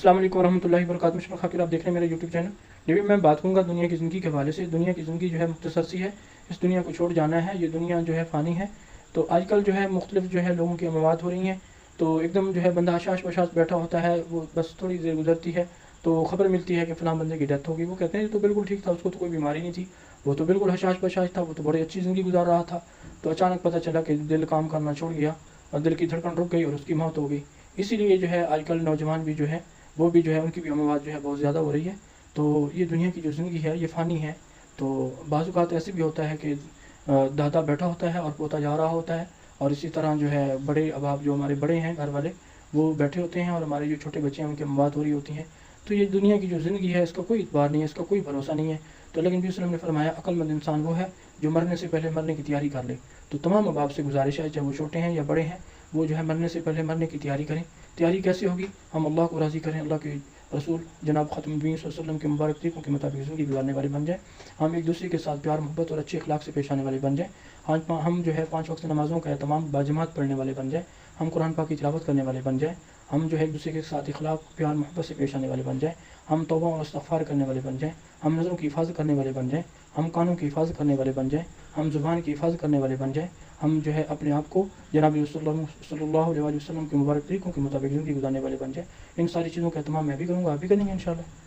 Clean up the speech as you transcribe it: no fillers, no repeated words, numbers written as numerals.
अस्सलाम वालेकुम रहमतुल्लाहि व बरकातहू। मैं खाकिर, आप देख रहे हैं मेरा यूट्यूब चैनल। ये मैं बात करूँगा दुनिया की ज़िंदगी के हवाले से। दुनिया की ज़िंदगी जो है मुख्तसर सी है, इस दुनिया को छोड़ जाना है, ये दुनिया जो है फ़ानी है। तो आजकल जो है मुख्तलिफ जो है लोगों की अमवात हो रही हैं, तो एकदम जो है बंदा हशाश बशाश बैठा होता है, वो बस थोड़ी देर गुजरती है तो खबर मिलती है कि फ़लाँ बंदे की डेथ होगी। वो कहते हैं ये तो बिल्कुल ठीक था, उसको तो कोई बीमारी नहीं थी, वो तो बिल्कुल हशाश बशाश था, वो तो बड़ी अच्छी ज़िंदगी गुजार रहा था। तो अचानक पता चला कि दिल काम करना छोड़ गया और दिल की धड़कन रुक गई और उसकी मौत हो गई। इसीलिए जो है आजकल नौजवान भी जो है वो भी जो है उनकी भी अमवात जो है बहुत ज़्यादा हो रही है। तो ये दुनिया की जो ज़िंदगी है ये फ़ानी है। तो बाज़ औक़ात ऐसे भी होता है कि दादा बैठा होता है और पोता जा रहा होता है, और इसी तरह जो है बड़े अहबाब जो हमारे बड़े हैं घर वाले, वो बैठे होते हैं और हमारे जो छोटे बच्चे हैं उनकी अमवात हो रही होती हैं। तो ये दुनिया की जो ज़िंदगी है इसका कोई इतबार नहीं है, इसका कोई भरोसा नहीं है। तो लेकिन नबी वसल्लम ने फरमाया अक्लमंद इंसान वो है जो मरने से पहले मरने की तैयारी कर ले। तो तमाम अहबाब से गुजारिश है, चाहे वो छोटे हैं या बड़े हैं, वो जो है मरने से पहले मरने की तैयारी करें। तैयारी कैसे होगी? हम अल्लाह को राज़ी करें, अल्लाह के रसूल जनाब ख़ातमुन नबीय्यीन सल्लल्लाहु अलैहि वसल्लम के मुबारक तरीक़ों के मुताबिक ज़िंदगी गुजारने वाले बन जाएँ। हम एक दूसरे के साथ प्यार मोहब्बत और अच्छे अखलाक से पेश आने वाले बन जाएँ। हम जो है 5 वक्त नमाज़ों का तमाम बाजमात पढ़ने वाले बन जाएँ। हम कुरान पाक की तिलावत करने वाले बन जाएँ। हम जो है एक दूसरे के साथ इखलाक प्यार मोहब्बत से पेश आने वाले बन जाएँ। हम तौबा और इस्तिग़फ़ार करने वाले बन जाएँ। हम नज़रों की हिफाज़त करने वाले बन जाएँ। हम कानों की हिफाज़त करने वाले बन जाएँ। हम ज़ुबान की हिफाज़त करने वाले बन जाएँ। हम जो है अपने आप को जनाब सल्लल्लाहु अलैहि वसल्लम के मुबारक तरीक़ों के मुताबिक ज़िंदगी गुजारने वाले बन जाएँ। इन सारी चीज़ों का एहतमाम मैं भी करूँगा, आप भी करेंगे इंशाअल्लाह।